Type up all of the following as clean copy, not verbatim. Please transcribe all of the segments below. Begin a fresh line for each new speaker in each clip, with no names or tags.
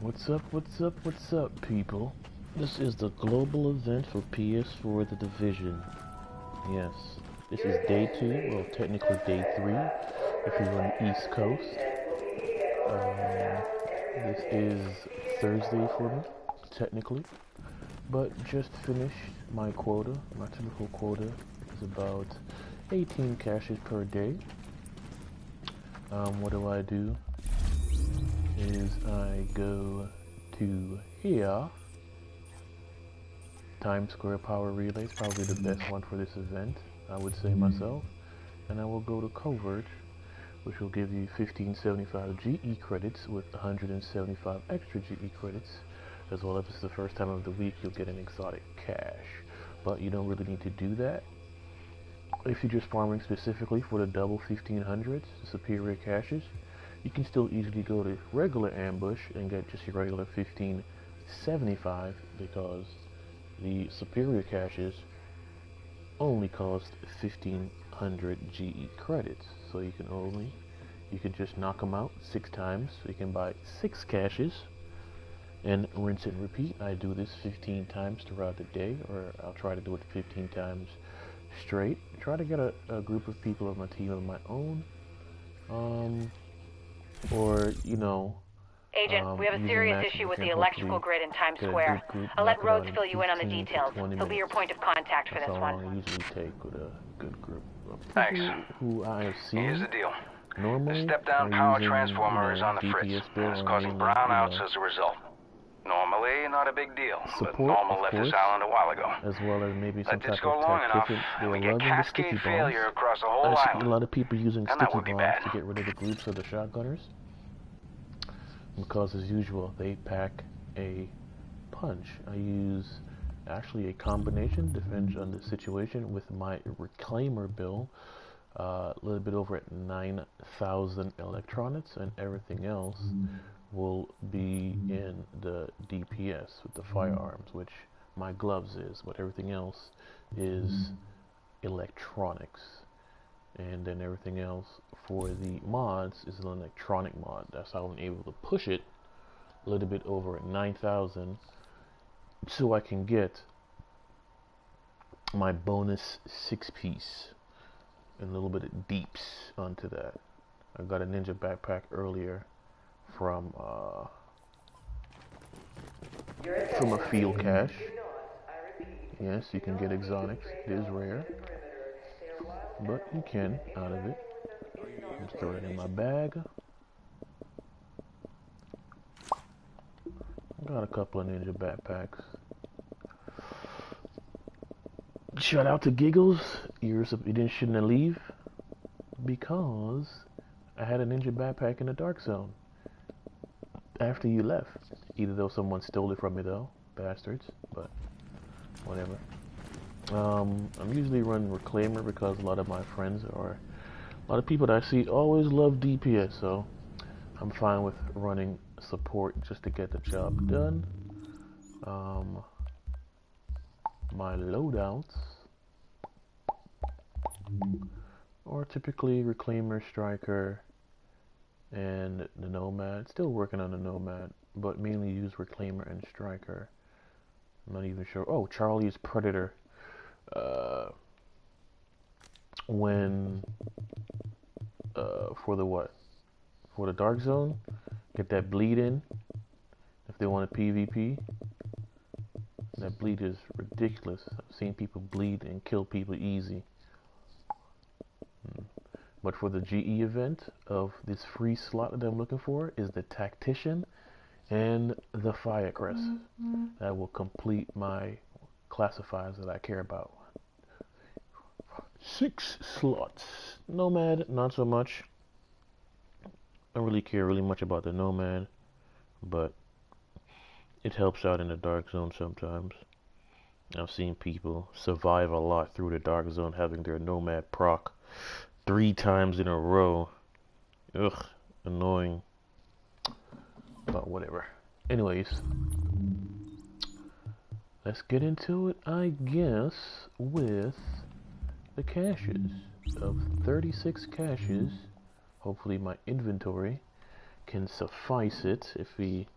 What's up, people? This is the global event for PS4 The Division. Yes, this is day 2, well, technically day 3, if you're on the East Coast. This is Thursday for me, technically, but just finished my quota. My typical quota is about 18 caches per day. What do? Is I go to here, Times Square Power Relay is probably the best one for this event, I would say myself, and I will go to Covert, which will give you 1575 GE credits with 175 extra GE credits, as well. If it's the first time of the week, you'll get an exotic cache, but you don't really need to do that. If you're just farming specifically for the double 1500s, the superior caches, you can still easily go to regular ambush and get just your regular 1575 because the superior caches only cost 1500 GE credits. So you can just knock them out 6 times. So you can buy 6 caches and rinse and repeat. I do this 15 times throughout the day, or I'll try to do it 15 times straight. Try to get a group of people on my team of my own. Or,
Agent, we have a serious issue with the electrical grid in Times Square. I'll let Rhodes fill you in on the details. He'll be your point of contact for this one.
That's how long I usually take with a good group of people.
Thanks.
Who I have seen.
Here's the deal.
Normally,
The step-down power transformer is on the
DPS
fritz,
bill
and it's
or
causing
mainly,
brownouts as a result. Normally, not a big deal,
support,
but Normal left
course,
this island a while ago.
as well as maybe some
Let this
type
go
of
long enough,
tactician. They
and
were
we get
loving the sticky
cascade
bombs.
failure across the whole
I see
island.
a lot of people using
And that
sticky
would be
bombs
bad.
to get rid of the groups of the shotgunners. Because as usual, they pack a punch. I use actually a combination, depends on the situation, with my reclaimer bill. A little bit over at 9,000 electronics, and everything else will be in the DPS with the firearms, which my gloves is, but everything else is electronics. And then everything else for the mods is an electronic mod. That's how I'm able to push it a little bit over at 9,000 so I can get my bonus 6-piece and a little bit of deeps onto that. I got a ninja backpack earlier from a field cache. Yes, you can get exotics. It is rare, but you can out of it. Just throw it in my bag. Got a couple of ninja backpacks. Shout out to Giggles. You shouldn't have leave because I had a ninja backpack in the dark zone after you left. Either though someone stole it from me though, bastards. But whatever. I'm usually running reclaimer because a lot of my friends or a lot of people that I see always love DPS, so I'm fine with running support just to get the job done. My loadouts are typically reclaimer, striker, and the nomad. Still working on the nomad, but mainly use reclaimer and striker. I'm not even sure. Oh, Charlie's predator. When for the what? For the dark zone, get that bleed in. If they want a PvP, that bleed is ridiculous. I've seen people bleed and kill people easy. But for the GE event of this free slot that I'm looking for is the tactician and the firecrest. That will complete my classifiers that I care about. 6 slots. Nomad, not so much. I don't really care really much about the nomad, but it helps out in the dark zone sometimes. I've seen people survive a lot through the dark zone having their nomad proc 3 times in a row. Ugh, annoying. But whatever. Anyways, let's get into it, I guess, with the caches. Of 36 caches, hopefully my inventory can suffice it if we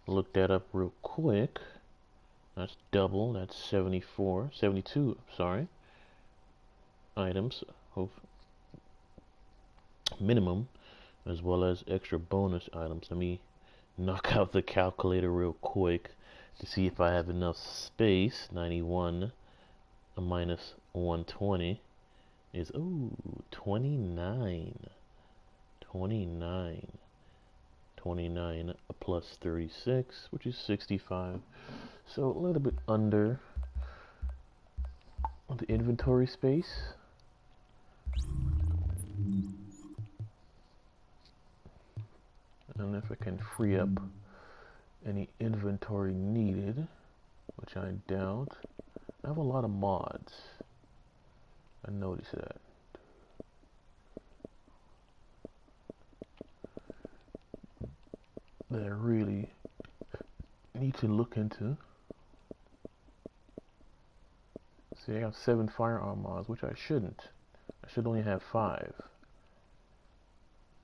look that up real quick. That's double, that's 72, sorry, items of minimum, as well as extra bonus items. Let me knock out the calculator real quick to see if I have enough space. 91 minus 120 is, ooh, 29. 29 plus 36, which is 65. So a little bit under the inventory space. And if I can free up any inventory needed, which I doubt. I have a lot of mods. I noticed that. That I really need to look into. See, I have 7 firearm mods, which I shouldn't. I should only have 5.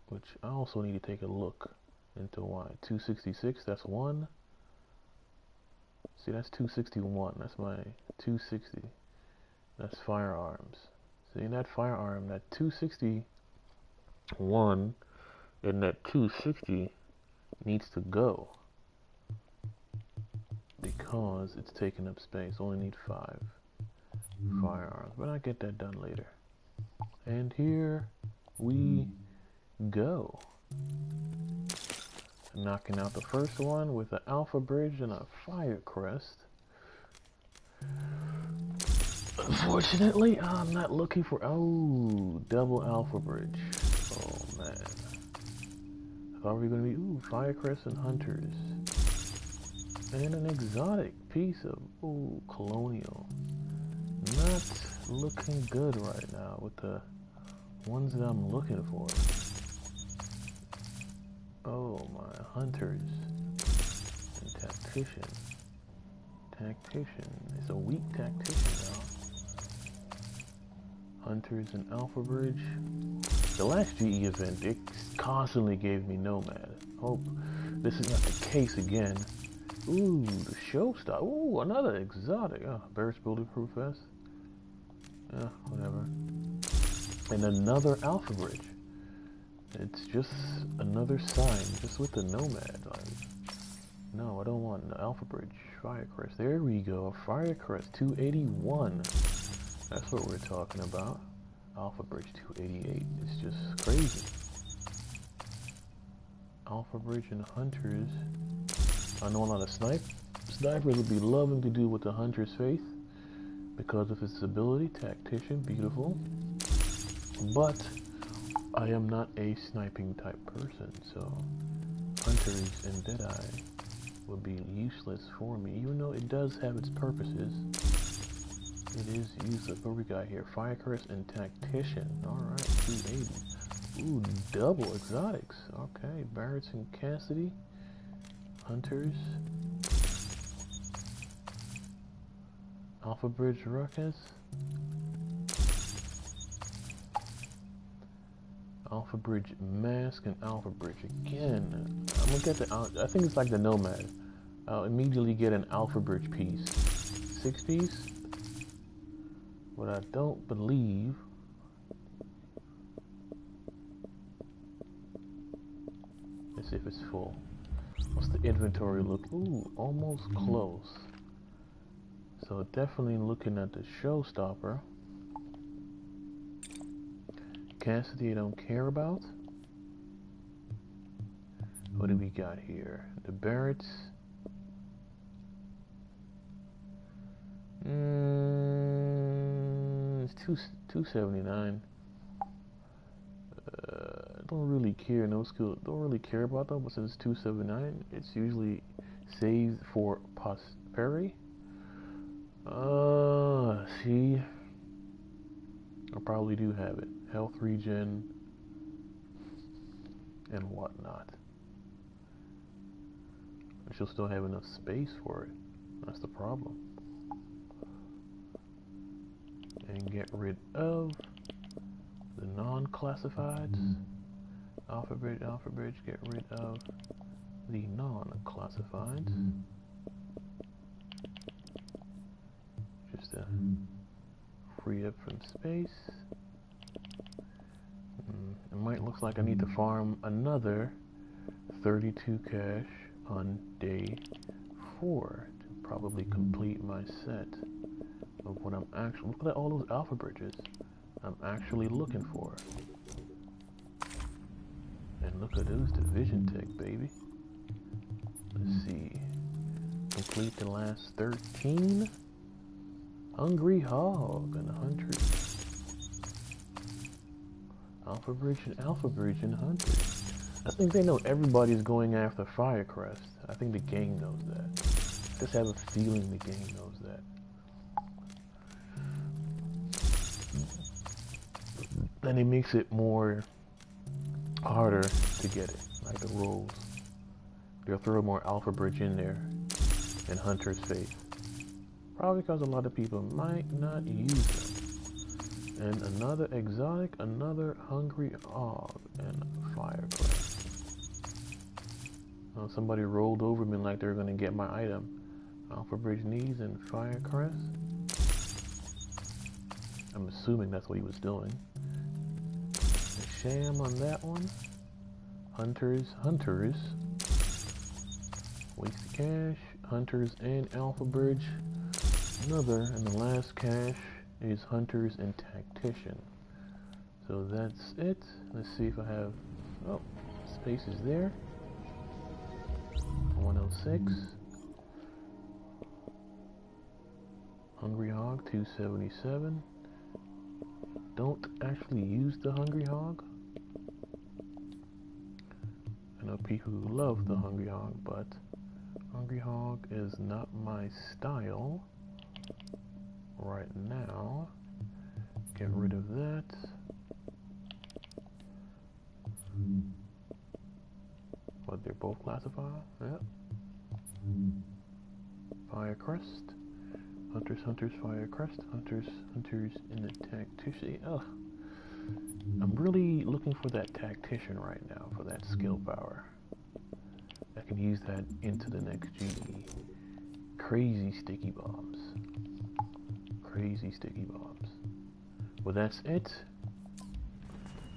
Which I also need to take a look into why. 266, that's 1. See, that's 261. That's my 260. That's firearms. See, that firearm, that 261 and that 260 needs to go because it's taking up space. Only need 5 firearms, but I'll get that done later. And here we go. Knocking out the first one with an Alpha Bridge and a Fire Crest. Unfortunately, I'm not looking for, oh, double Alpha Bridge. Oh man. I thought we were gonna be, ooh, Fire Crest and Hunters. And an exotic piece of, ooh, Colonial. Not looking good right now with the ones that I'm looking for. Oh my, Hunters and Tactician. Tactician is a weak Tactician now. Hunters and Alpha Bridge. The last GE event, it constantly gave me Nomad. Hope this is not the case again. Ooh, the Showstopper. Ooh, another exotic. Oh, Barrett's Bulletproof Vest. Yeah, whatever. And another Alpha Bridge. It's just another sign, just with the Nomad. Like, no, I don't want an Alpha Bridge. Firecrest. There we go. Firecrest 281. That's what we're talking about. Alpha Bridge 288. It's just crazy. Alpha Bridge and Hunters. I know a lot of snipers would be loving to do with the Hunter's Faith because of its ability. Tactician, beautiful. But I am not a sniping type person, so Hunters and Deadeye would be useless for me, even though it does have its purposes. It is useless. What we got here? Firecrest and Tactician. Alright, 280. Ooh, double exotics. Okay, Barrett's and Cassidy. Hunters. Alpha Bridge Ruckus. Alpha Bridge Mask and Alpha Bridge again. I'm gonna get the, I think it's like the Nomad. I'll immediately get an Alpha Bridge piece. 6 piece? But I don't believe. Let's see if it's full. What's the inventory look? Ooh, almost close. So definitely looking at the Showstopper. Cassidy I don't care about. What do we got here? The Barretts. It's 279. Don't really care. No skill. Don't really care about that. But since it's 279, it's usually saved for posterity. See, I probably do have it. Health regen and whatnot. But you'll still have enough space for it. That's the problem. And get rid of the non-classifieds. Alpha Bridge, get rid of the non-classifieds. classified. Just to free up from space. It might look like I need to farm another 32 cash on day 4 to probably complete my set of what I'm actually. Look at all those alpha bridges I'm actually looking for. And look at those division tech, baby. Let's see. Complete the last 13. Hungry Hog and Hunters. Alpha Bridge and Hunters. I think they know everybody's going after Firecrest. I think the game knows that. I just have a feeling the game knows that. Then it makes it more harder to get it, like the rules. They'll throw more Alpha Bridge in there in Hunter's face. Probably because a lot of people might not use them. And another exotic, another Hungry Hog, and Firecrest. Somebody rolled over me like they're gonna get my item. Alpha Bridge Knees and Firecrest. I'm assuming that's what he was doing. A sham on that one. Hunters. Waste cash. Hunters and Alpha Bridge. Another, and the last cash is Hunters and Tactician. So that's it. Let's see if I have, oh, space is there. 106. Hungry Hog 277. Don't actually use the Hungry Hog. I know people who love the Hungry Hog, but Hungry Hog is not my style right now. Get rid of that. But they're both classified. Yep. Firecrest. Hunters, Firecrest. Hunters in the Tactician. Ugh. I'm really looking for that Tactician right now, for that skill power. I can use that into the next GE. Crazy sticky bombs. Well, that's it.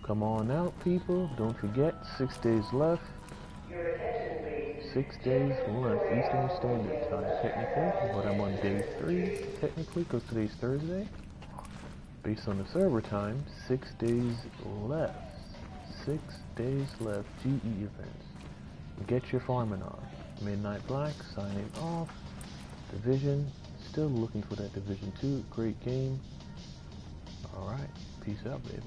Come on out, people. Don't forget, 6 days left. 6 days left, Eastern Standard Time, technically. But I'm on day 3, technically, because today's Thursday. Based on the server time, 6 days left. 6 days left, GE events. Get your farming on. Midnight Black, signing off. Division, still looking for that Division 2. Great game. Alright, peace out, baby.